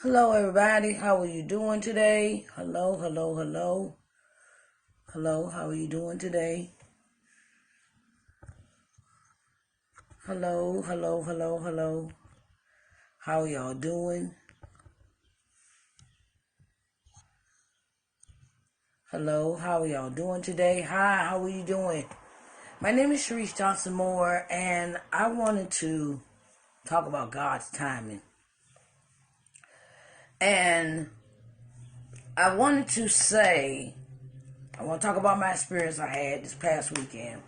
Hello, everybody. How are you doing today? Hello, hello, hello. Hello, how are you doing today? Hello, hello, hello, hello. How are y'all doing? Hello, how are y'all doing today? Hi, how are you doing? My name is Sharice Johnson Moore, and I wanted to talk about God's timing. And I wanted to I want to talk about my experience I had this past weekend.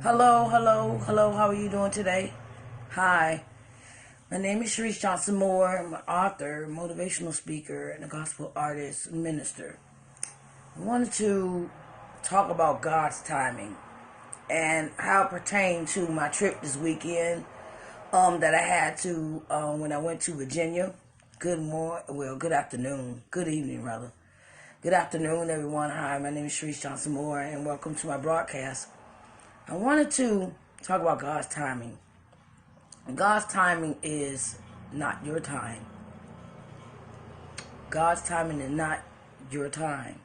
Hello, hello, hello, how are you doing today? Hi. My name is Sharice Johnson Moore. I'm an author, motivational speaker, and a gospel artist and minister. I wanted to talk about God's timing and how it pertained to my trip this weekend that I had to when I went to Virginia. Good afternoon, good evening rather. Good afternoon, everyone. Hi, my name is Sharice Johnson Moore, and welcome to my broadcast. I wanted to talk about God's timing. God's timing is not your time. God's timing is not your time.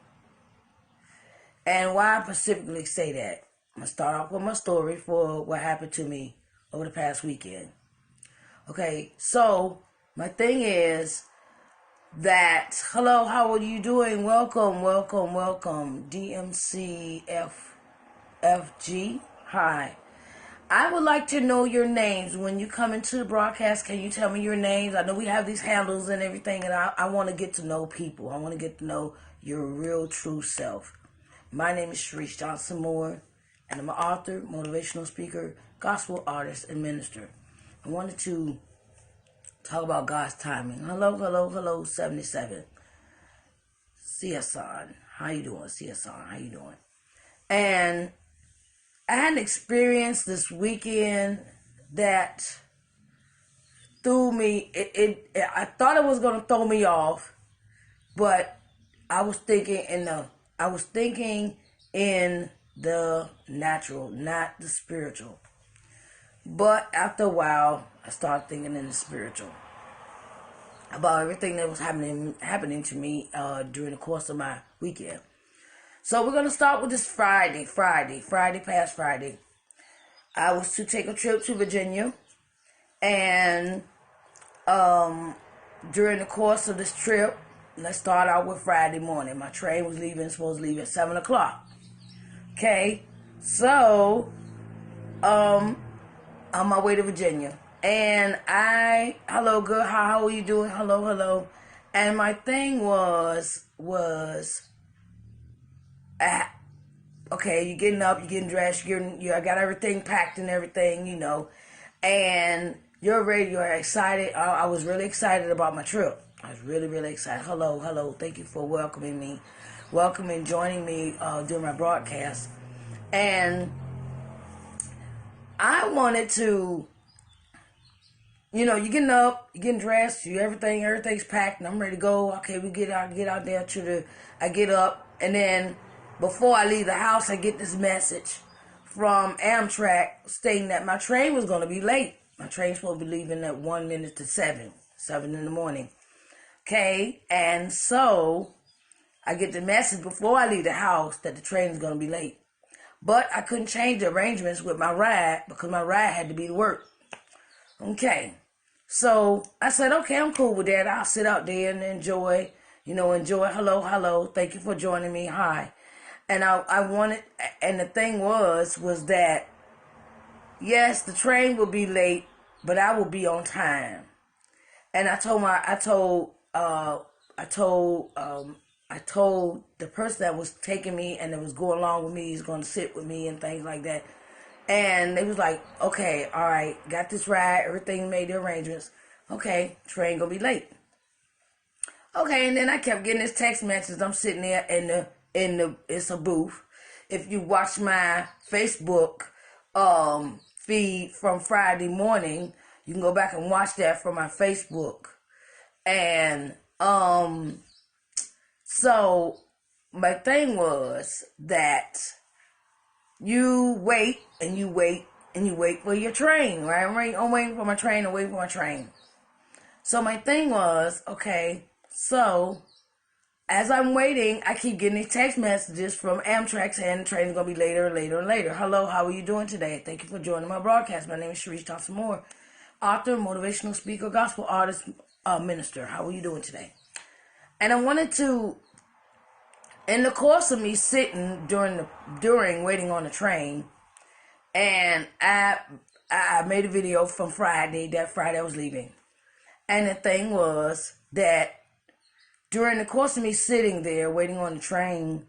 And why I specifically say that, I'm going to start off with my story for what happened to me over the past weekend. Okay, so my thing is that, hello, how are you doing? Welcome, welcome, welcome. DMCFFG. Hi. I would like to know your names. When you come into the broadcast, can you tell me your names? I know we have these handles and everything, and I want to get to know people. I want to get to know your real, true self. My name is Sharice Johnson Moore, and I'm an author, motivational speaker, gospel artist, and minister. I wanted to talk about God's timing. Hello, hello, hello, 77. CSON. How you doing, CSON? How you doing? And I had an experience this weekend that threw me. I thought it was gonna throw me off, but I was thinking in the natural, not the spiritual. But after a while, I started thinking in the spiritual about everything that was happening to me during the course of my weekend. So we're gonna start with this Friday past Friday. I was to take a trip to Virginia, and during the course of this trip, let's start out with Friday morning. My train was supposed to leave at 7 o'clock. Okay, so on my way to Virginia, and hello, good, how are you doing? Hello, hello, and my thing was. Okay, you're getting up, you're getting dressed, I got everything packed and everything, and you're ready, you're excited. I was really excited about my trip. I was really, really excited. Hello, hello, thank you for welcoming me, joining me during my broadcast. And I wanted to, you're getting up, you're getting dressed, everything's packed, and I'm ready to go. Okay, we get out there I get up, and then before I leave the house, I get this message from Amtrak stating that my train was going to be late. My train's supposed to be leaving at 1 minute to 7 in the morning. Okay, and so I get the message before I leave the house that the train is going to be late. But I couldn't change the arrangements with my ride because my ride had to be to work. Okay, so I said, okay, I'm cool with that. I'll sit out there and enjoy. Hello, hello, thank you for joining me. Hi. And I wanted, and the thing was that, yes, the train will be late, but I will be on time. And I told the person that was taking me and that was going along with me, he's going to sit with me and things like that. And they was like, okay, all right, got this ride, everything made the arrangements. Okay, train gonna be late. Okay, and then I kept getting this text message. I'm sitting there it's a booth. If you watch my Facebook feed from Friday morning, you can go back and watch that from my Facebook. And so my thing was that you wait and you wait and you wait for your train, right? I'm waiting for my train and waiting for my train. So my thing was, okay, so as I'm waiting, I keep getting these text messages from Amtrak saying the train's going to be later and later and later. Hello, how are you doing today? Thank you for joining my broadcast. My name is Sharice Thompson Moore, author, motivational speaker, gospel artist, minister. How are you doing today? And I wanted to, in the course of me sitting during waiting on the train, and I made a video from Friday, that Friday I was leaving. And the thing was that during the course of me sitting there waiting on the train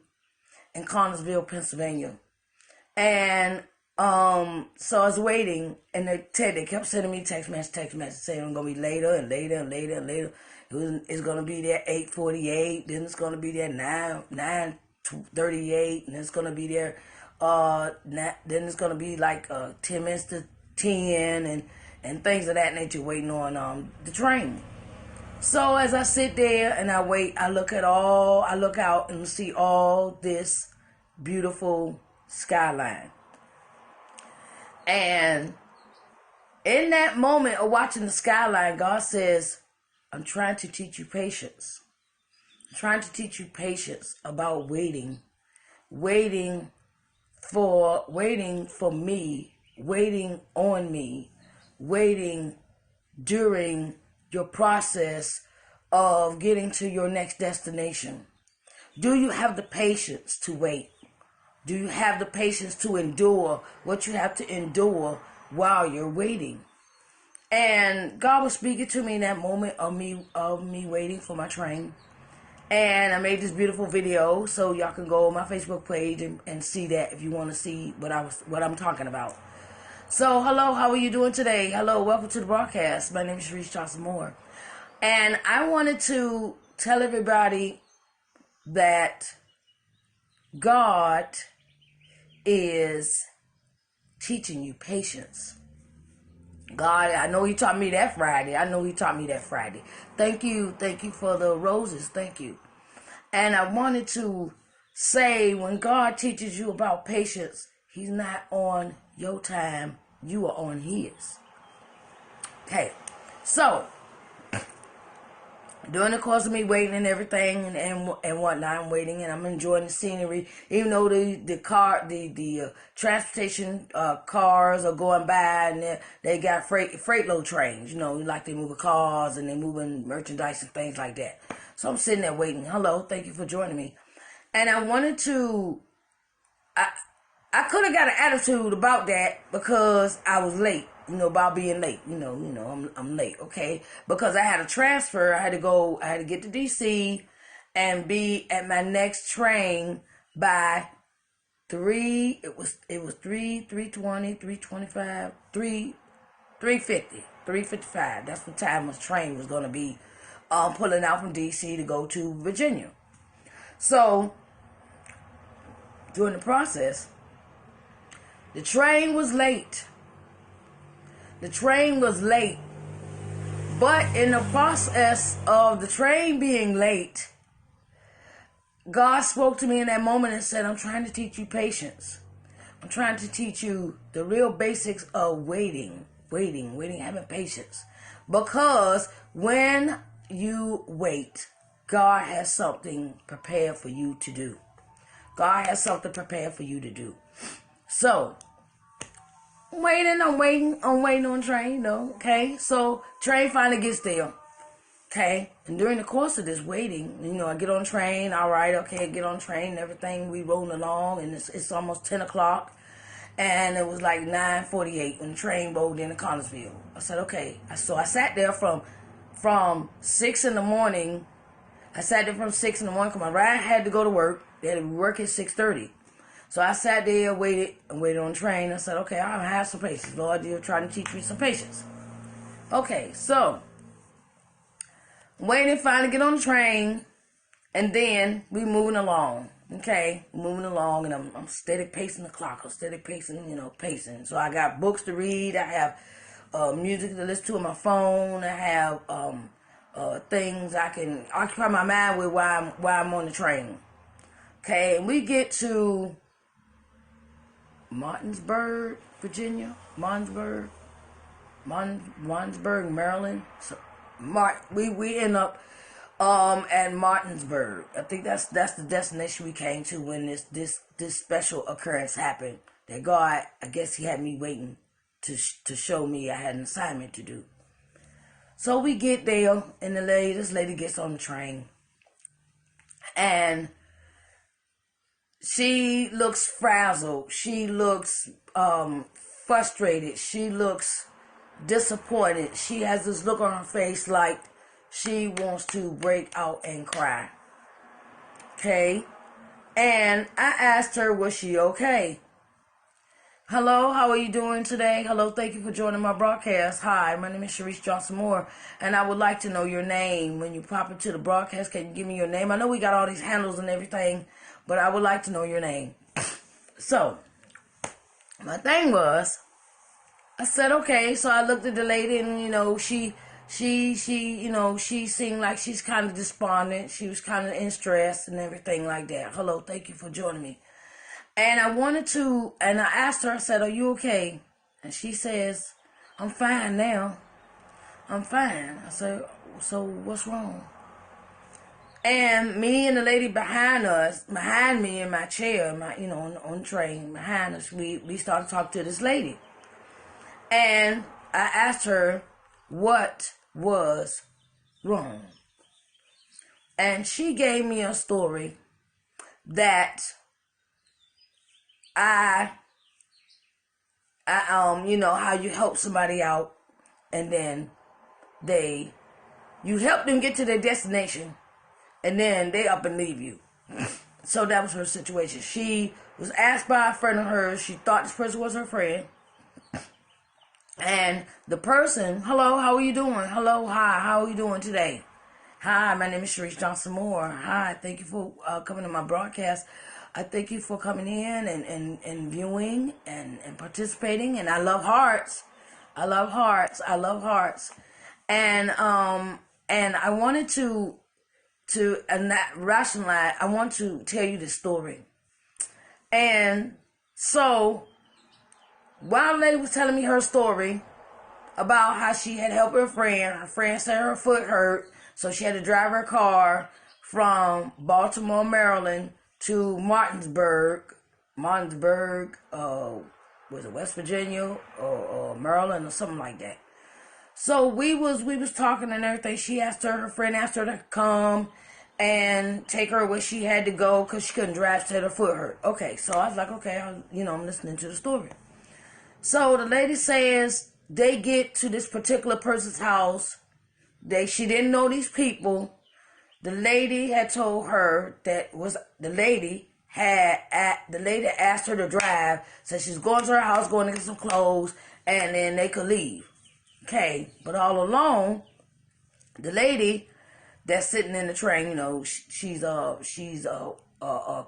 in Connersville, Pennsylvania, and so I was waiting, and they kept sending me text message saying I'm gonna be later and later and later and later. It's gonna be there 8:48, then it's gonna be there 9:38, and it's gonna be there then it's gonna be like 10 minutes to 10 and things of that nature, waiting on the train. So as I sit there and I wait, I look out and see all this beautiful skyline. And in that moment of watching the skyline, God says, I'm trying to teach you patience. I'm trying to teach you patience about waiting for me, waiting on me, waiting during your process of getting to your next destination. Do you have the patience to wait? Do you have the patience to endure what you have to endure while you're waiting? And God was speaking to me in that moment of me waiting for my train. And I made this beautiful video, so y'all can go on my Facebook page and see that if you want to see what I'm talking about. So, hello, how are you doing today? Hello, welcome to the broadcast. My name is Sharice Thompson Moore. And I wanted to tell everybody that God is teaching you patience. God, I know He taught me that Friday. Thank you for the roses. Thank you. And I wanted to say, when God teaches you about patience, He's not on your time. You are on His. Okay. So, during the course of me waiting and everything and whatnot, I'm waiting and I'm enjoying the scenery. Even though the transportation cars are going by and they got freight load trains, like they moving cars and they moving merchandise and things like that. So I'm sitting there waiting. Hello, thank you for joining me. And I wanted to, I could have got an attitude about that because I was late. About being late. I'm late, okay? Because I had a transfer. I had to get to DC and be at my next train by 3, it was 3:20, 3:25, 3:55. That's what time the train was going to be pulling out from DC to go to Virginia. So, during the process, the train was late. But in the process of the train being late, God spoke to me in that moment and said, I'm trying to teach you patience. I'm trying to teach you the real basics of waiting, having patience. Because when you wait, God has something prepared for you to do. So, I'm waiting on the train, okay? So, train finally gets there, okay? And during the course of this waiting, I get on the train, all right, okay, get on the train and everything, we rolling along, and it's almost 10 o'clock, and it was like 9:48 when the train rolled into Connersville. I said, okay. So I sat there from 6 in the morning. Because my ride had to go to work. They had to work at 6:30. So I sat there, waited on the train. I said, okay, I'll have some patience. Lord, you're trying to teach me some patience. Okay, so, waiting, finally get on the train, and then we moving along. Okay, moving along, and I'm steady pacing the clock. I'm steady pacing. So I got books to read. I have music to listen to on my phone. I have things I can occupy my mind with while I'm on the train. Okay, and we get to Martinsburg, Virginia, Martinsburg, Maryland. So we end up at Martinsburg. I think that's the destination we came to when this special occurrence happened. That God, I guess He had me waiting to show me I had an assignment to do. So we get there, and this lady gets on the train, and she looks frazzled. She looks frustrated. She looks disappointed. She has this look on her face like she wants to break out and cry. Okay? And I asked her, was she okay? Hello, how are you doing today? Hello, thank you for joining my broadcast. Hi, my name is Sharice Johnson Moore, and I would like to know your name. When you pop into the broadcast, can you give me your name? I know we got all these handles and everything, but I would like to know your name. So, my thing was, I said, okay. So I looked at the lady, and, she seemed like she's kind of despondent. She was kind of in stress and everything like that. Hello, thank you for joining me. And I asked her, I said, are you okay? And she says, I'm fine now. I'm fine. I said, so what's wrong? And me and the lady behind me in my chair, on the train, behind us, we started talking to this lady. And I asked her what was wrong. And she gave me a story that how you help somebody out, and then you help them get to their destination, and then they up and leave you. So that was her situation. She was asked by a friend of hers. She thought this person was her friend. And the person, hello, how are you doing? Hello, hi, how are you doing today? Hi, my name is Sharice Johnson Moore. Hi, thank you for coming to my broadcast. I thank you for coming in and viewing and participating. And I love hearts. I love hearts. I love hearts. And I wanted to not rationalize. I want to tell you the story. And so while the lady was telling me her story about how she had helped her friend said her foot hurt, so she had to drive her car from Baltimore, Maryland to Martinsburg, was it West Virginia or Maryland or something like that. So we was talking and everything. Her friend asked her to come and take her where she had to go because she couldn't drive, said her foot hurt. Okay, so I was like, okay, I'm listening to the story. So the lady says they get to this particular person's house. She didn't know these people. The lady had told her the lady asked her to drive, so she's going to her house, going to get some clothes, and then they could leave. Okay, but all along, the lady that's sitting in the train, she's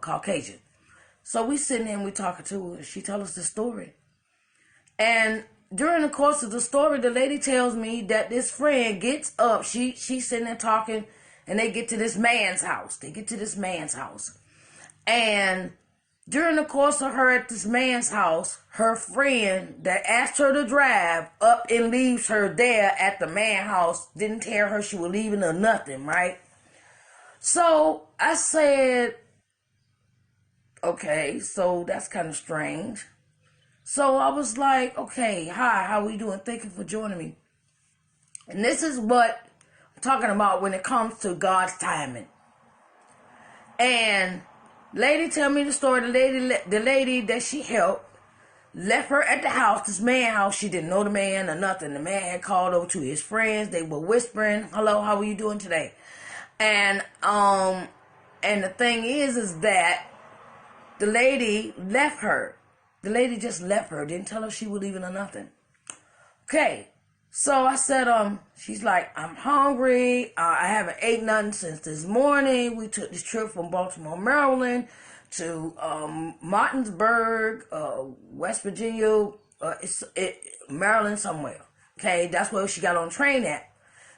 Caucasian. So we sitting there and we talking to her. She tells us the story, and during the course of the story, the lady tells me that this friend gets up. She's sitting there talking. And they get to this man's house. And during the course of her at this man's house, her friend that asked her to drive up and leaves her there at the man's house, didn't tell her she was leaving or nothing, right? So I said, okay, so that's kind of strange. So I was like, okay, hi, how are we doing? Thank you for joining me. And this is what talking about when it comes to God's timing. And lady tell me the story. The lady that she helped left her at the house, this man's house. She didn't know the man or nothing. The man had called over to his friends. They were whispering, hello, how are you doing today? And the thing is that the lady left her. The lady just left her. Didn't tell her she was leaving or nothing. Okay. So I said, she's like, I'm hungry. I haven't ate nothing since this morning. We took this trip from Baltimore, Maryland to Martinsburg, West Virginia, Maryland somewhere. Okay, that's where she got on the train at.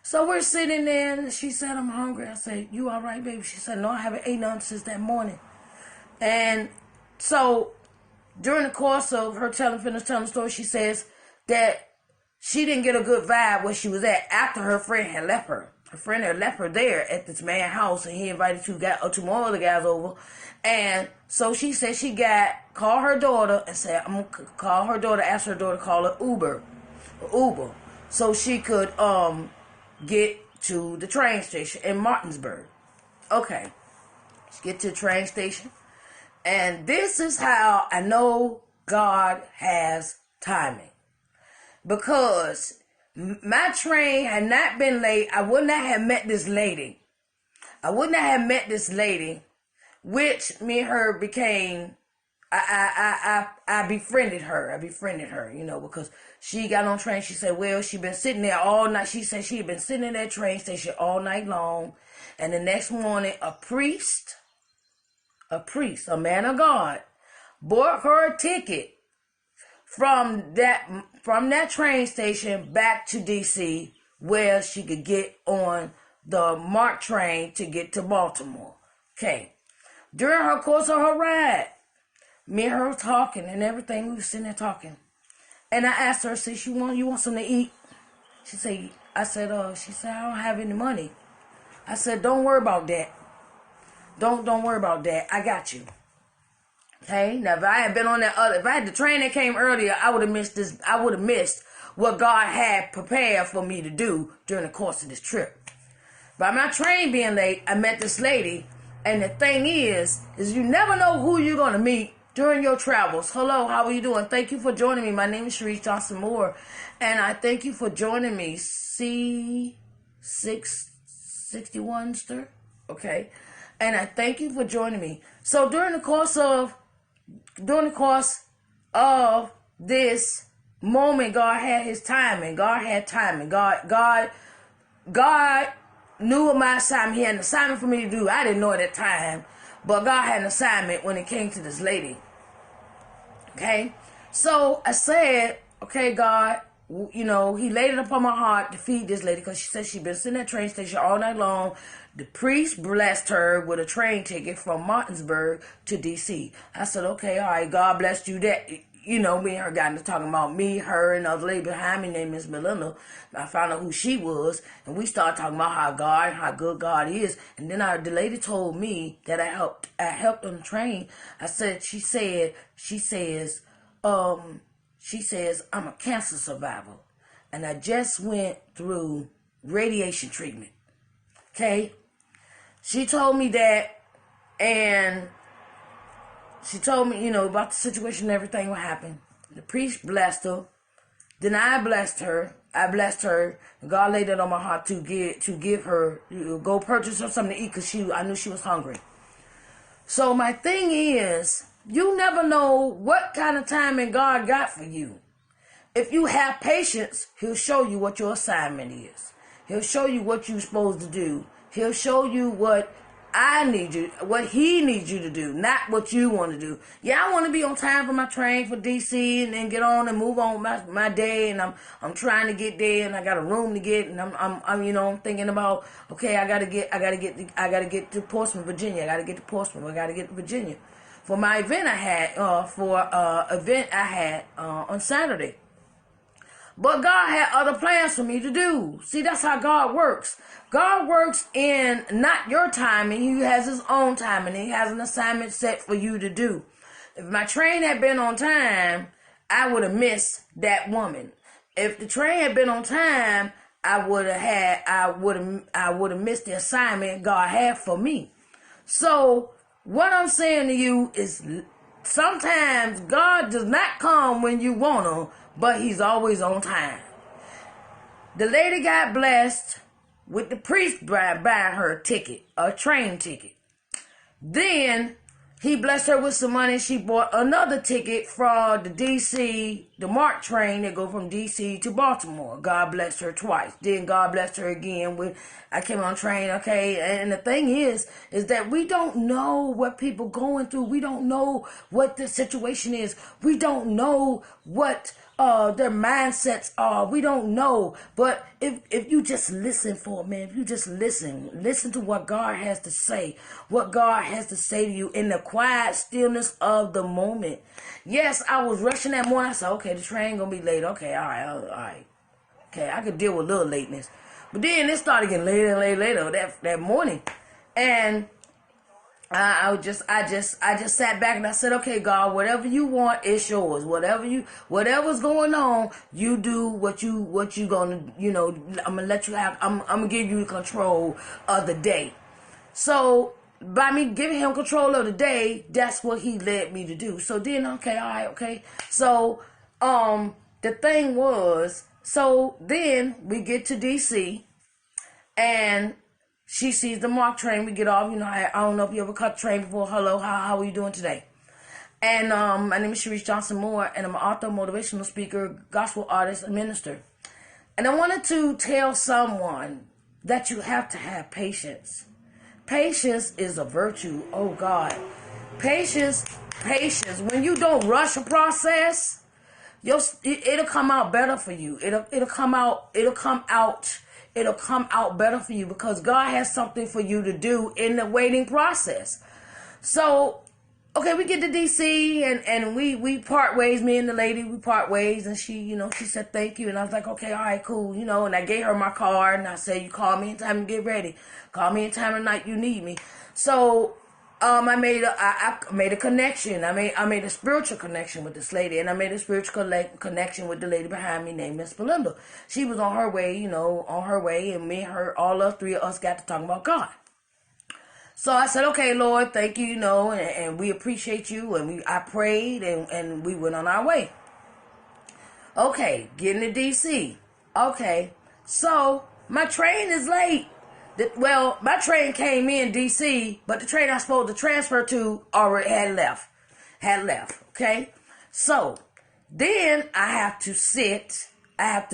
So we're sitting there, and she said, I'm hungry. I said, you all right, baby? She said, no, I haven't ate nothing since that morning. And so during the course of her finishing telling the story, she says that she didn't get a good vibe where she was at after her friend had left her. Her friend had left her there at this man's house, and he invited two more other guys over. And so she said she called her daughter and said, I'm going to call her daughter, ask her daughter to call her Uber, so she could get to the train station in Martinsburg. Okay. She get to the train station. And this is how I know God has timing. Because my train had not been late, I would not have met this lady. Which me and her became, I befriended her. Because she got on train. She said, well, she been sitting there all night. She said she had been sitting in that train station all night long. And the next morning, a priest, a man of God, bought her a ticket from that train station back to D.C. where she could get on the MARC train to get to Baltimore. Okay. During her course of her ride, me and her talking and everything. We was sitting there talking. And I asked her, I said, you want something to eat? She said, I said, I don't have any money. I said, don't worry about that. Don't worry about that. I got you. Okay? Now, if I had been on if I had the train that came earlier, I would have missed this. I would have missed what God had prepared for me to do during the course of this trip. By my train being late, I met this lady. And the thing is you never know who you're going to meet during your travels. Hello, how are you doing? Thank you for joining me. My name is Sharice Johnson Moore. And I thank you for joining me. C661, sir. Okay. And I thank you for joining me. So during the course of this moment, God had his timing. God had timing. God knew my assignment. He had an assignment for me to do. I didn't know at that time. But God had an assignment when it came to this lady. Okay? So I said, okay, God, he laid it upon my heart to feed this lady because she said she'd been sitting at the train station all night long. The priest blessed her with a train ticket from Martinsburg to D.C. I said, okay, all right, God blessed you that. Me and her got into talking about me, her, and the other lady behind me named Miss Melinda. I found out who she was, and we started talking about how good God is. And then the lady told me that I helped on the train. She says, I'm a cancer survivor, and I just went through radiation treatment. Okay? She told me that, and she told me, about the situation and everything what happened. The priest blessed her. Then I blessed her. God laid it on my heart to give her, go purchase her something to eat because I knew she was hungry. So my thing is, you never know what kind of timing God got for you. If you have patience, he'll show you what your assignment is. He'll show you what you're supposed to do. He'll show you what he needs you to do, not what you want to do. Yeah, I want to be on time for my train for DC and then get on and move on with my day, and I'm trying to get there, and I got a room to get, and I'm thinking about, okay, I gotta get to Portsmouth, Virginia. I gotta get to Portsmouth. I gotta get to Virginia for my event I had on Saturday. But God had other plans for me to do. See, that's how God works. God works in not your timing. He has his own timing. He has an assignment set for you to do. If my train had been on time, I would have missed that woman. If the train had been on time, I would have missed the assignment God had for me. So what I'm saying to you is sometimes God does not come when you want him, but he's always on time. The lady got blessed with the priest buying her a ticket, a train ticket. Then he blessed her with some money. She bought another ticket for the MARC train that go from DC to Baltimore. God blessed her twice. Then God blessed her again I came on train, okay? And the thing is that we don't know what people going through. We don't know what the situation is. We don't know what their mindsets are. We don't know. But if you just listen for a minute, if you just listen to what God has to say, what God has to say to you in the quiet stillness of the moment. Yes, I was rushing that morning. I said, okay, the train gonna be late. Okay, all right. okay, I could deal with a little lateness. But then it started getting later and later that morning. And I just sat back and I said, okay, God, whatever you want, it's yours. Whatever's going on, you do what you gonna, I'm gonna let you have, I'm gonna give you control of the day. So by me giving him control of the day, that's what he led me to do. So then, okay, all right, okay. So, the thing was, so then we get to DC and she sees the MARC train. We get off, I don't know if you ever caught the train before. Hello, how are you doing today? And my name is Sharice Johnson Moore, and I'm an author, motivational speaker, gospel artist, and minister. And I wanted to tell someone that you have to have patience. Patience is a virtue. Oh, God. Patience. When you don't rush a process, it'll come out better for you. It'll come out better for you because God has something for you to do in the waiting process. So, okay, we get to DC and we part ways. Me and the lady, we part ways, and she said thank you, and I was like, okay, all right, cool, and I gave her my card, and I said, you call me anytime you get ready. Call me anytime of night you need me. So, I made a connection. I made a spiritual connection with this lady, and I made a spiritual connection with the lady behind me named Miss Belinda. She was on her way, and me and her, all us three of us got to talk about God. So I said, okay, Lord, thank you, and we appreciate you, and I prayed, and we went on our way. Okay, getting to DC. Okay, so my train is late. Well, my train came in DC, but the train I was supposed to transfer to already had left. Okay, so then I have to sit. I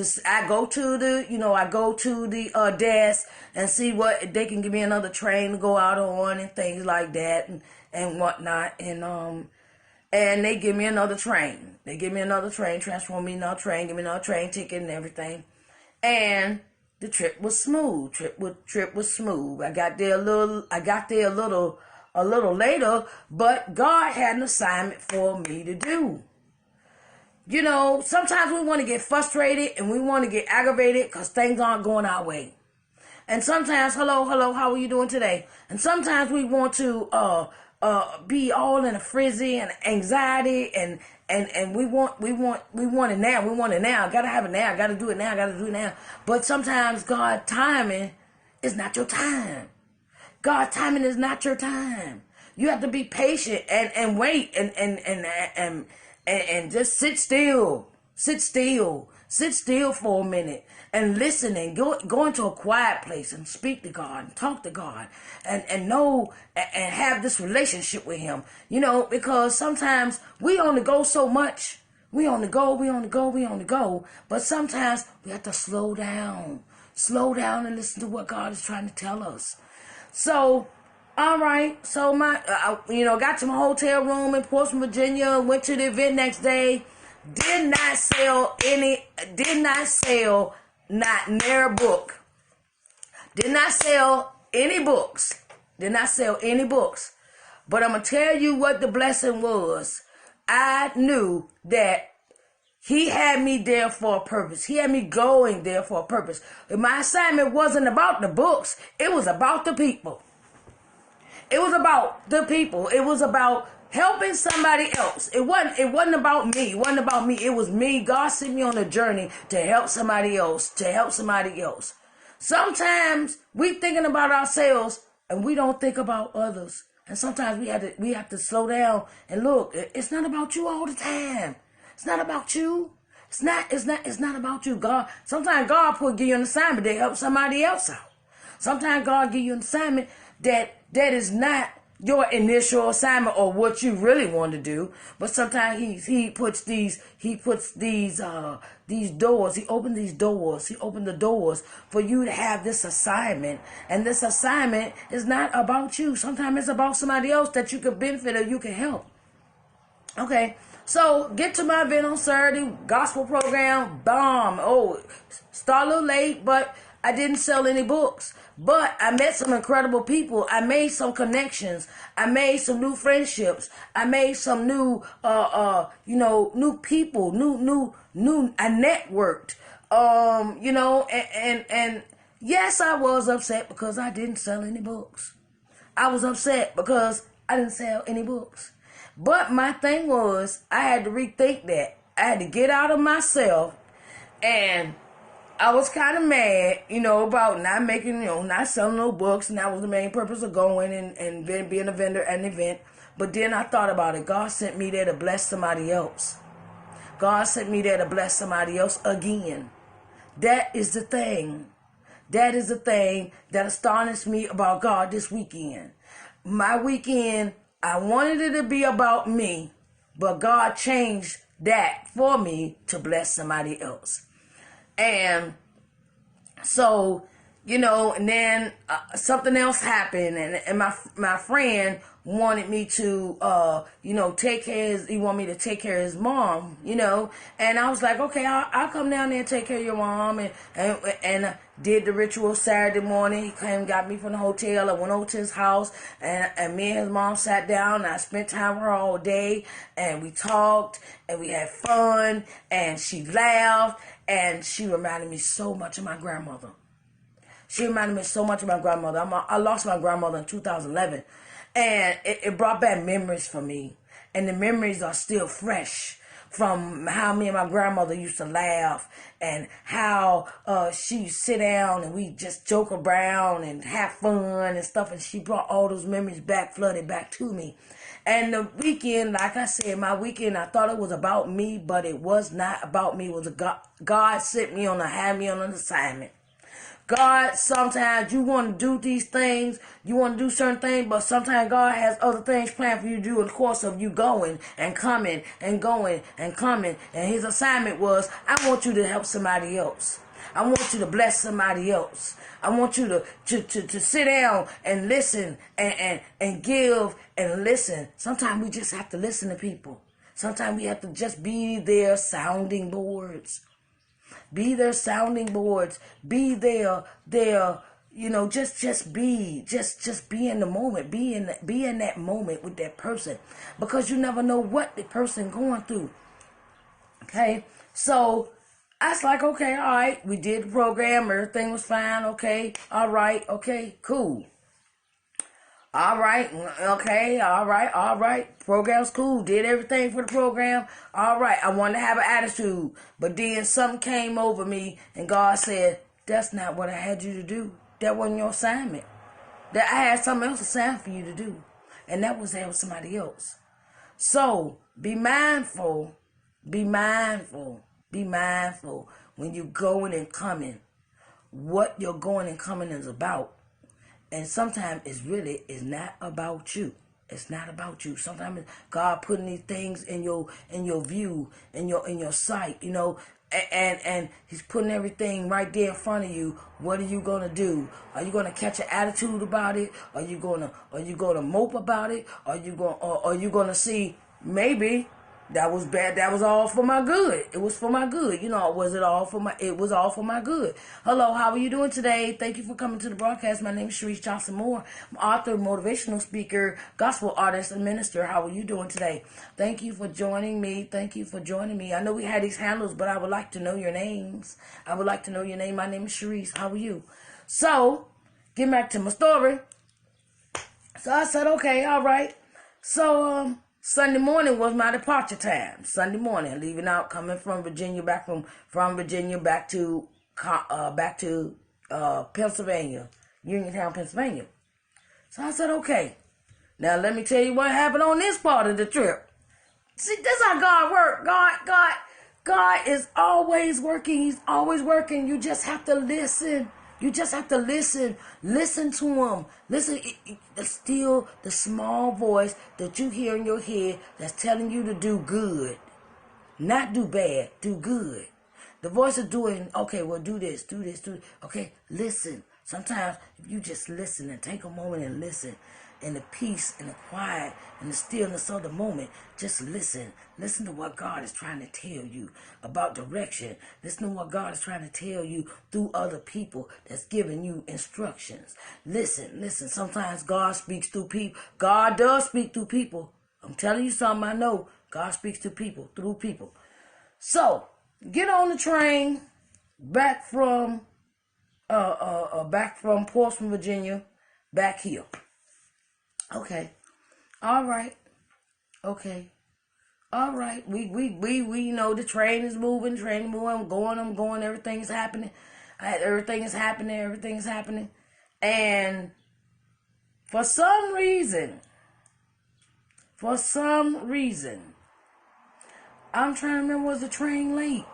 go to the desk and see what they can give me another train to go out on and things like that and whatnot. And they give me another train. They give me another train, transform me another train, give me another train ticket and everything. And the trip was smooth. Trip was smooth. I got there a little later, but God had an assignment for me to do. Sometimes we want to get frustrated and we want to get aggravated because things aren't going our way. And sometimes, hello, how are you doing today? And sometimes we want to be all in a frenzy and anxiety and we want it now. We want it now. Gotta have it now. Gotta do it now. But sometimes God's timing is not your time. God's timing is not your time. You have to be patient and wait and just sit still. Sit still for a minute and listen and go into a quiet place and speak to God and talk to God and know and have this relationship with Him. Because sometimes we on the go so much. We on the go. But sometimes we have to slow down and listen to what God is trying to tell us. So, all right. So got to my hotel room in Portsmouth, Virginia. Went to the event next day. Did not sell not near a book. Did not sell any books. But I'm going to tell you what the blessing was. I knew that He had me there for a purpose. He had me going there for a purpose. My assignment wasn't about the books. It was about the people. It was about the people. It was about helping somebody else. It wasn't about me. It was me. God sent me on a journey to help somebody else. Sometimes we thinking about ourselves and we don't think about others. And sometimes we have to slow down and look. It's not about you all the time. It's not about you. It's not about you. Sometimes God give you an assignment to help somebody else out. Sometimes God give you an assignment that is not your initial assignment or what you really want to do, but sometimes he puts these doors. He opened the doors for you to have this assignment, and this assignment is not about you. Sometimes it's about somebody else that you can benefit or you can help. Okay, so get to my event on Saturday, gospel program, bomb. Start a little late, but I didn't sell any books. But I met some incredible people. I made some connections. I made some new friendships. I made some new, new people, I networked. You know, and yes, I was upset because I didn't sell any books. I was upset because I didn't sell any books. But my thing was, I had to rethink that. I had to get out of myself, and I was kind of mad, you know, about not making, you know, not selling no books, and that was the main purpose of going and being a vendor at an event. But then I thought about it. God sent me there to bless somebody else. God sent me there to bless somebody else again. That is the thing. That is the thing that astonished me about God this weekend. My weekend, I wanted it to be about me, but God changed that for me to bless somebody else. And so, you know, and then something else happened, and my friend wanted me to, you know, he wanted me to take care of his mom, you know, and I was like, okay, I'll come down there and take care of your mom, and did the ritual Saturday morning. He came and got me from the hotel. I went over to his house, and me and his mom sat down, and I spent time with her all day, and we talked, and we had fun, and she laughed, and she reminded me so much of my grandmother. She reminded me so much of my grandmother. I lost my grandmother in 2011. And it brought back memories for me. And the memories are still fresh from how me and my grandmother used to laugh. And how she used to sit down and we just joke around and have fun and stuff. And she brought all those memories back, flooded back to me. And the weekend, like I said, my weekend, I thought it was about me. But it was not about me. It was God sent me had me on an assignment. God, sometimes you want to do these things, you want to do certain things, but sometimes God has other things planned for you to do in the course of you going and coming and going and coming. And his assignment was, I want you to help somebody else. I want you to bless somebody else. I want you to sit down and listen and give and listen. Sometimes we just have to listen to people. Sometimes we have to just be their sounding boards. Be their sounding boards. Be their, you know, just be in the moment. Be in that moment with that person, because you never know what the person going through. Okay, so I was like, okay, all right, we did the program, everything was fine. Okay, all right, okay, cool. All right, okay, all right. Program's cool. Did everything for the program. All right, I wanted to have an attitude. But then something came over me, and God said, that's not what I had you to do. That wasn't your assignment. That I had something else assigned for you to do. And that was help somebody else. So, be mindful. Be mindful. Be mindful when you're going and coming. What your going and coming is about. And sometimes it's not about you. It's not about you. Sometimes God putting these things in your view, in your sight, you know, and he's putting everything right there in front of you. What are you gonna do? Are you gonna catch an attitude about it? Are you gonna mope about it? Are you gonna see maybe that was bad. That was all for my good. It was for my good. You know, it was all for my good. Hello, how are you doing today? Thank you for coming to the broadcast. My name is Sharice Johnson Moore. I'm author, motivational speaker, gospel artist, and minister. How are you doing today? Thank you for joining me. Thank you for joining me. I know we had these handles, but I would like to know your names. I would like to know your name. My name is Sharice. How are you? So, getting back to my story. So I said, okay, all right. So, Sunday morning was my departure time. Sunday morning, leaving out, coming from Virginia, from Virginia back to Pennsylvania, Uniontown, Pennsylvania. So I said, okay. Now let me tell you what happened on this part of the trip. See, this is how God works. God is always working. He's always working. You just have to listen. You just have to listen. Listen to him. Listen. It's still the small voice that you hear in your head that's telling you to do good. Not do bad. Do good. The voice is doing, okay, well, do this. Okay, listen. Sometimes if you just listen and take a moment and listen, in the peace and the quiet and the stillness of the moment, just listen. Listen to what God is trying to tell you about direction. Listen to what God is trying to tell you through other people that's giving you instructions. Listen. Sometimes God speaks through people. God does speak through people. I'm telling you something I know. God speaks to people, through people. So, get on the train. back from Portsmouth, Virginia, back here. Okay. All right. Okay. All right. We know the train is moving, I'm going, everything's happening. Everything is happening. And for some reason, I'm trying to remember, was the train late?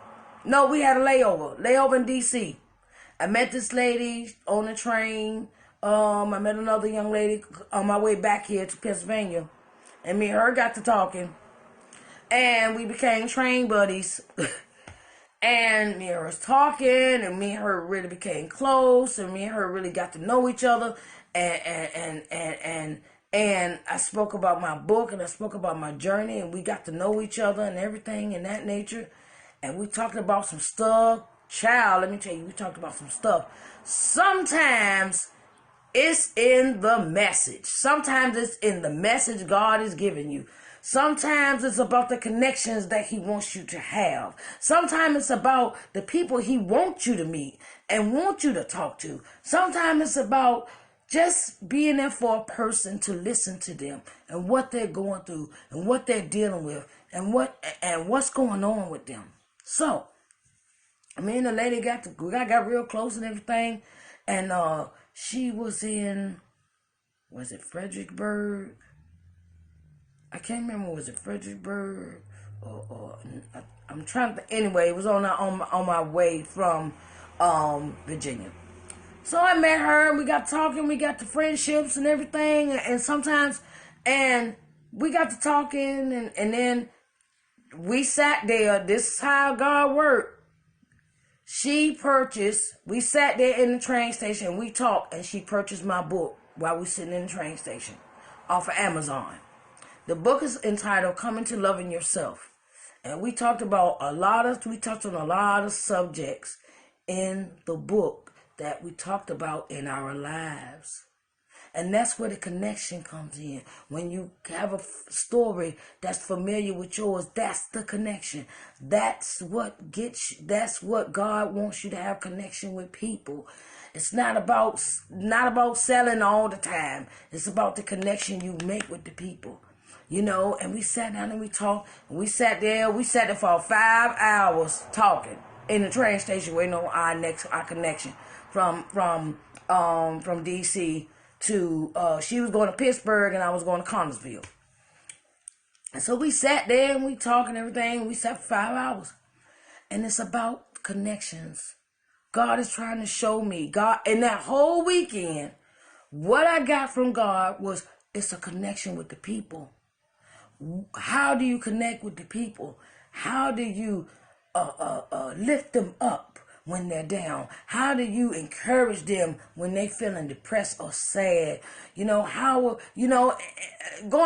No, we had a layover in DC. I met this lady on the train. I met another young lady on my way back here to Pennsylvania. And me and her got to talking. And we became train buddies. And me and her was talking, and me and her really became close, and me and her really got to know each other. And I spoke about my book, and I spoke about my journey, and we got to know each other and everything in that nature. And we talked about some stuff. Child, let me tell you, we talked about some stuff. Sometimes it's in the message. Sometimes it's in the message God is giving you. Sometimes it's about the connections that he wants you to have. Sometimes it's about the people he wants you to meet and want you to talk to. Sometimes it's about just being there for a person to listen to them and what they're going through and what they're dealing with and what's going on with them. So, me and the lady got real close and everything, and she was in, was it Fredericksburg? I can't remember, was it Fredericksburg or I'm trying to. Anyway, it was on my way from Virginia. So I met her, and we got talking, we got to friendships and everything, and we got to talking, and then we sat there. This is how God worked. We sat there in the train station, and we talked, and she purchased my book while we sitting in the train station off of Amazon. The book is entitled Coming to Loving Yourself. And we talked on a lot of subjects in the book that we talked about in our lives. And that's where the connection comes in. When you have a story that's familiar with yours, that's the connection. That's what God wants you to have connection with people. It's not about selling all the time. It's about the connection you make with the people. And we sat down and we talked. And we sat there for 5 hours talking in the train station waiting on our connection from DC to she was going to Pittsburgh and I was going to Connersville. And so we sat there and we talked and everything. We sat for 5 hours. And it's about connections. God is trying to show me. God, in that whole weekend, what I got from God was it's a connection with the people. How do you connect with the people? How do you lift them up when they're down? How do you encourage them when they feeling depressed or sad? Going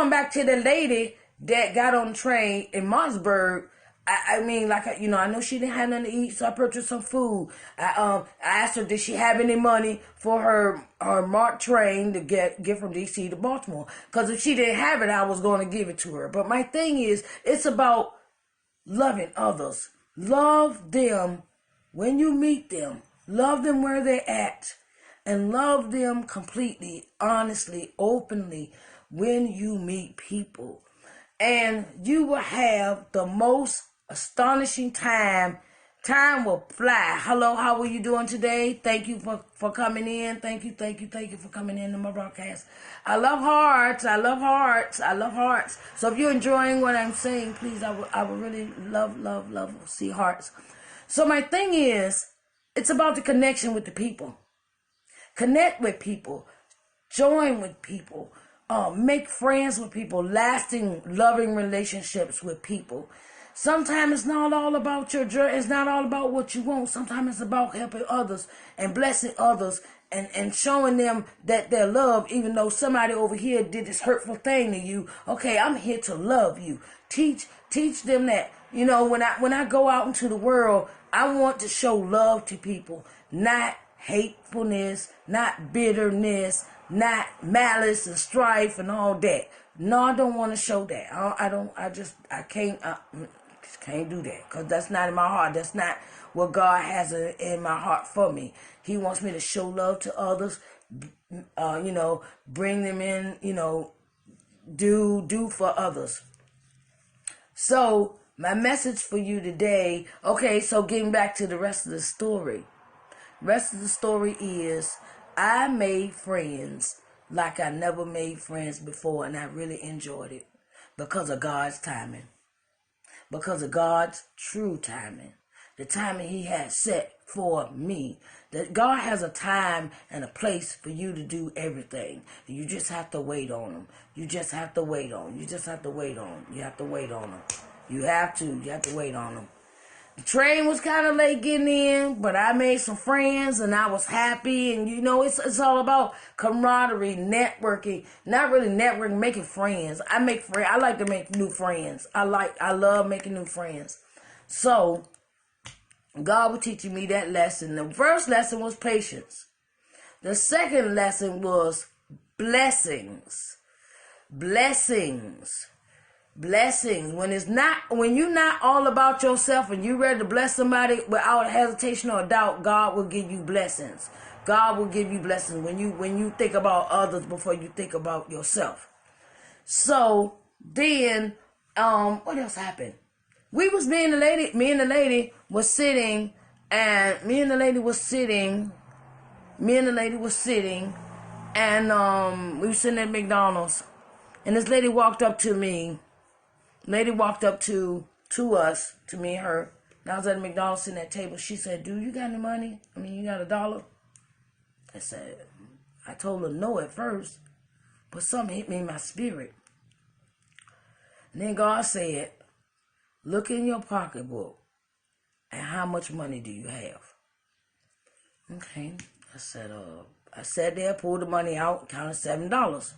back to the lady that got on the train in Mossburg, I know she didn't have nothing to eat, so I purchased some food. I asked her, did she have any money for her MARC train to get from DC to Baltimore? Because if she didn't have it, I was going to give it to her. But my thing is, it's about loving others. Love them when you meet them. Love them where they're at. And love them completely, honestly, openly when you meet people. And you will have the most astonishing time. Time will fly. Hello, how are you doing today? Thank you for coming in. Thank you for coming into my broadcast. I love hearts. So if you're enjoying what I'm saying, please, I would really love to see hearts. So my thing is, it's about the connection with the people. Connect with people. Join with people. Make friends with people. Lasting, loving relationships with people. Sometimes it's not all about your journey. It's not all about what you want. Sometimes it's about helping others and blessing others and showing them that they're loved, even though somebody over here did this hurtful thing to you. Okay, I'm here to love you. Teach them that. When I go out into the world, I want to show love to people, not hatefulness, not bitterness, not malice and strife and all that. No, I don't want to show that. I can't do that because that's not in my heart. That's not what God has in my heart for me. He wants me to show love to others, bring them in, do for others. So my message for you today, okay, so getting back to the rest of the story. Rest of the story is I made friends like I never made friends before, and I really enjoyed it because of God's timing. Because of God's true timing. The timing he had set for me. That God has a time and a place for you to do everything. You just have to wait on him. You just have to wait on him. You just have to wait on him. You have to wait on him. You have to wait on him. The train was kind of late getting in, but I made some friends and I was happy. And it's all about camaraderie, networking. Not really networking, making friends. I like to make new friends. I love making new friends. So God was teaching me that lesson. The first lesson was patience. The second lesson was blessings. Blessings. When you're not all about yourself and you're ready to bless somebody without hesitation or doubt, God will give you blessings. God will give you blessings when you think about others before you think about yourself. So then, what else happened? Me and the lady was sitting, and we were sitting at McDonald's, and this lady walked up to me. Lady walked up to us, to me and her. And I was at McDonald's sitting at that table. She said, "Dude, you got any money? You got $1?" I told her no at first, but something hit me in my spirit. And then God said, "Look in your pocketbook, and how much money do you have?" Okay. I sat there, pulled the money out, counted $7.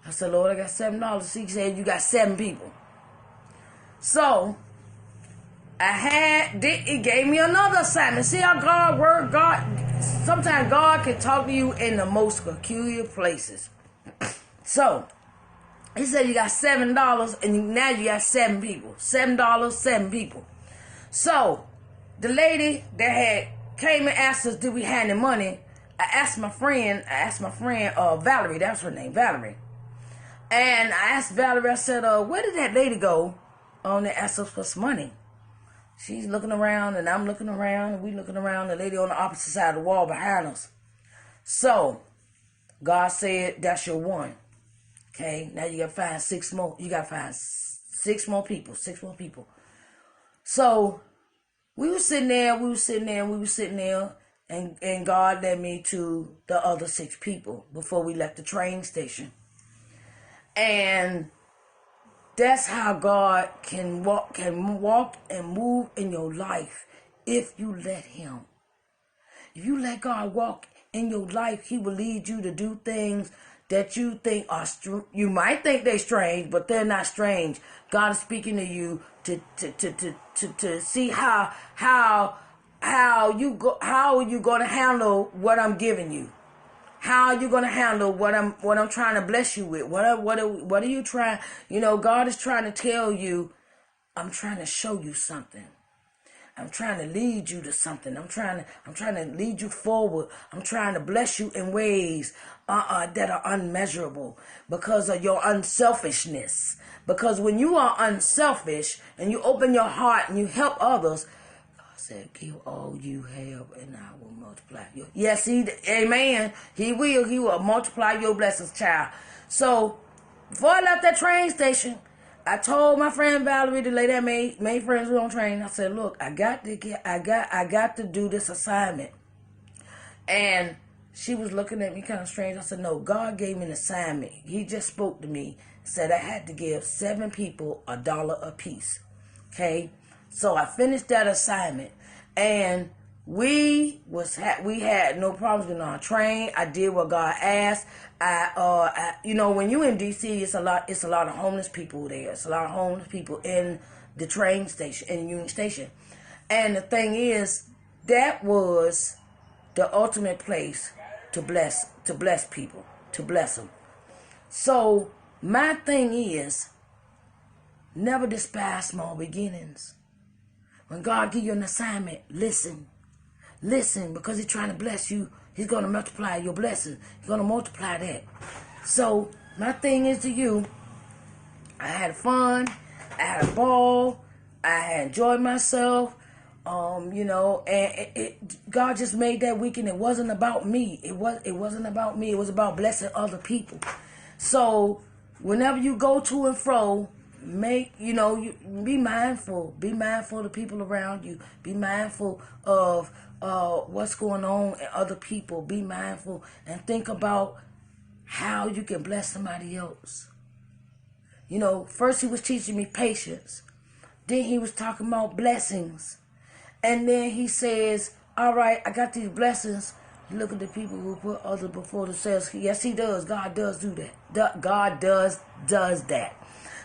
I said, "Lord, I got $7. He said, "You got 7 people." So, it gave me another assignment. See how God works? Sometimes God can talk to you in the most peculiar places. So, he said, "You got $7, and now you got 7 people. $7, 7 people." So, the lady that had came and asked us, did we have any money? I asked my friend, Valerie, that's her name, Valerie. And I asked Valerie, I said, where did that lady go to ask us for some money? She's looking around, and I'm looking around, and we looking around, the lady on the opposite side of the wall behind us. So, God said, that's your one. Okay, now you got to find 6 more. You got to find 6 more people, 6 more people. So, we were sitting there, and God led me to the other 6 people before we left the train station. And that's how God can walk and move in your life if you let him. If you let God walk in your life, he will lead you to do things that you think are you might think they're strange, but they're not strange. God is speaking to you to see how are you going to handle what I'm giving you. How are you going to handle what I'm trying to bless you with? What are you trying? God is trying to tell you, I'm trying to show you something. I'm trying to lead you to something. I'm trying to lead you forward. I'm trying to bless you in ways that are unmeasurable because of your unselfishness. Because when you are unselfish and you open your heart and you help others, said, "Give all you have, and I will multiply you." Yes, amen. He will multiply your blessings, child. So, before I left that train station, I told my friend Valerie, the lady that made friends with on train. I said, "Look, I got to do this assignment." And she was looking at me kind of strange. I said, "No, God gave me an assignment. He just spoke to me, said I had to give 7 people $1 apiece." Okay. So I finished that assignment, and we had no problems getting on a train. I did what God asked. When you in DC, it's a lot of homeless people there. It's a lot of homeless people in the train station, in Union Station. And the thing is, that was the ultimate place to bless people, to bless them. So my thing is, never despise small beginnings. When God give you an assignment, listen. Listen, because he's trying to bless you. He's going to multiply your blessings. He's going to multiply that. So, my thing is to you, I had fun. I had a ball. I had enjoyed myself. And God just made that weekend. It wasn't about me. It wasn't about me. It was about blessing other people. So whenever you go to and fro, you be mindful. Be mindful of the people around you. Be mindful of what's going on in other people. Be mindful and think about how you can bless somebody else. First he was teaching me patience. Then he was talking about blessings. And then he says, all right, I got these blessings. Look at the people who put others before themselves. Yes, he does. God does do that. God does that.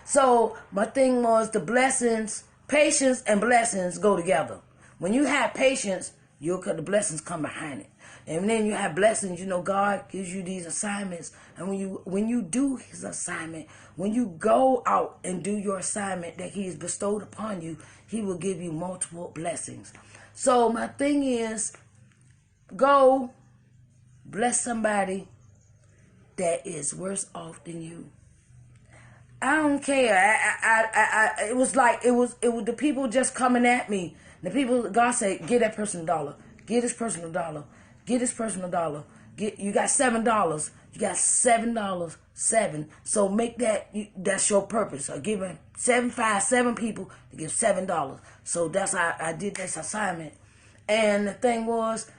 So my thing was the blessings, patience and blessings go together. When you have patience, the blessings come behind it. And then you have blessings, God gives you these assignments. And when you do his assignment, when you go out and do your assignment that he has bestowed upon you, he will give you multiple blessings. So my thing is, go bless somebody that is worse off than you. I don't care. It was the people just coming at me. The people, God said, give that person $1. Give this person $1. Give this person $1. You got $7. You got $7. 7. So make that's your purpose. So giving 7 people to give $7. So that's how I did this assignment. And the thing was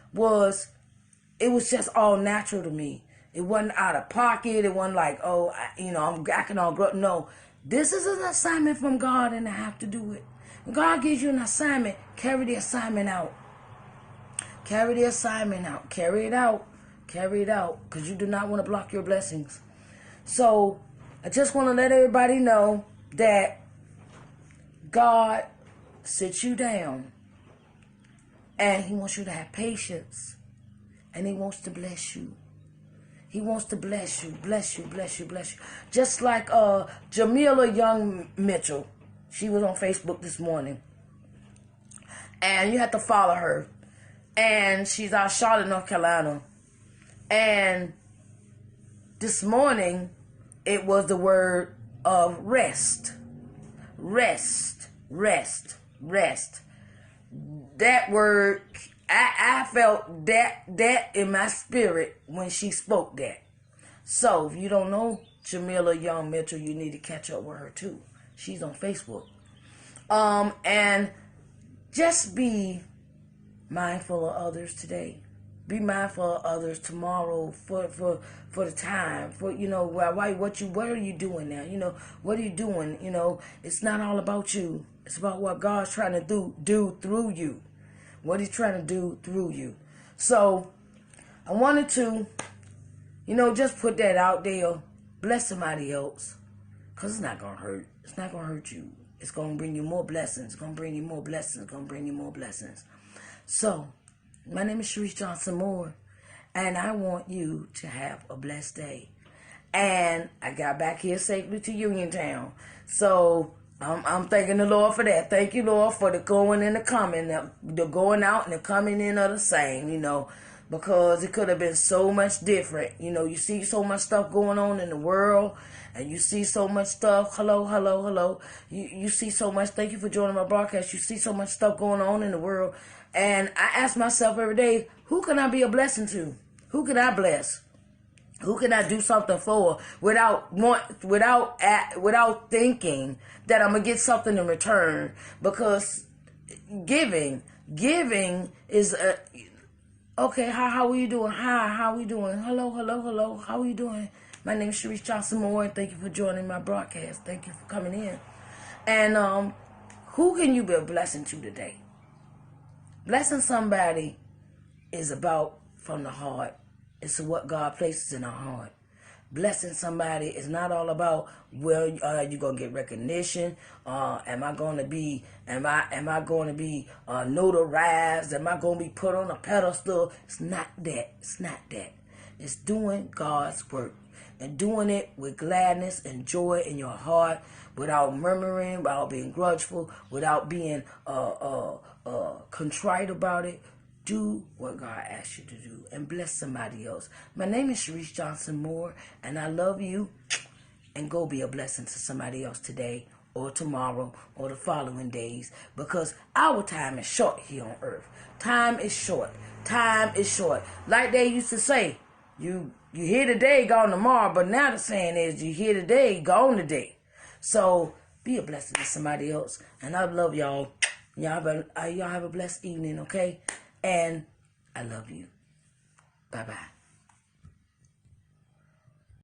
it was just all natural to me. It wasn't out of pocket. It wasn't like, I'm acting all grunt. No, this is an assignment from God, and I have to do it. When God gives you an assignment, carry the assignment out. Carry the assignment out. Carry it out. Carry it out, because you do not want to block your blessings. So I just want to let everybody know that God sits you down, and he wants you to have patience, and he wants to bless you. He wants to bless you, bless you, bless you, bless you. Just like Jamila Young Mitchell. She was on Facebook this morning. And you have to follow her. And she's out of Charlotte, North Carolina. And this morning, it was the word of rest. Rest, rest, rest. That word, I felt that in my spirit when she spoke that. So, if you don't know Jamila Young Mitchell, you need to catch up with her too. She's on Facebook. And just be mindful of others today. Be mindful of others tomorrow for the time. For what are you doing now? What are you doing? It's not all about you. It's about what God's trying to do through you. What he's trying to do through you. So I wanted to, just put that out there. Bless somebody else. Because it's not going to hurt. It's not going to hurt you. It's going to bring you more blessings. It's going to bring you more blessings. It's going to bring you more blessings. So, my name is Sharice Johnson Moore. And I want you to have a blessed day. And I got back here safely to Uniontown. So, I'm thanking the Lord for that. Thank you, Lord, for the going and the coming. The going out and the coming in are the same, because it could have been so much different. You see so much stuff going on in the world, and you see so much stuff. Hello, hello, hello. You see so much. Thank you for joining my broadcast. You see so much stuff going on in the world. And I ask myself every day, who can I be a blessing to? Who can I bless? Who can I do something for without thinking that I'm gonna get something in return? Because giving is okay. How are you doing? Hi, how are we doing? Hello, hello, hello. How are you doing? My name is Sharice Johnson Moore, and thank you for joining my broadcast. Thank you for coming in. And who can you be a blessing to today? Blessing somebody is about from the heart. It's what God places in our heart. Blessing somebody is not all about, well, are you gonna get recognition? Am I going to be notarized? Am I gonna be put on a pedestal? It's not that. It's not that. It's doing God's work and doing it with gladness and joy in your heart, without murmuring, without being grudgeful, without being contrite about it. Do what God asks you to do and bless somebody else. My name is Sharice Johnson Moore, and I love you. And go be a blessing to somebody else today or tomorrow or the following days, because our time is short here on earth. Time is short. Time is short. Like they used to say, you here today, gone tomorrow, but now the saying is you here today, gone today. So be a blessing to somebody else. And I love y'all. Y'all have a blessed evening, okay? And I love you. Bye-bye.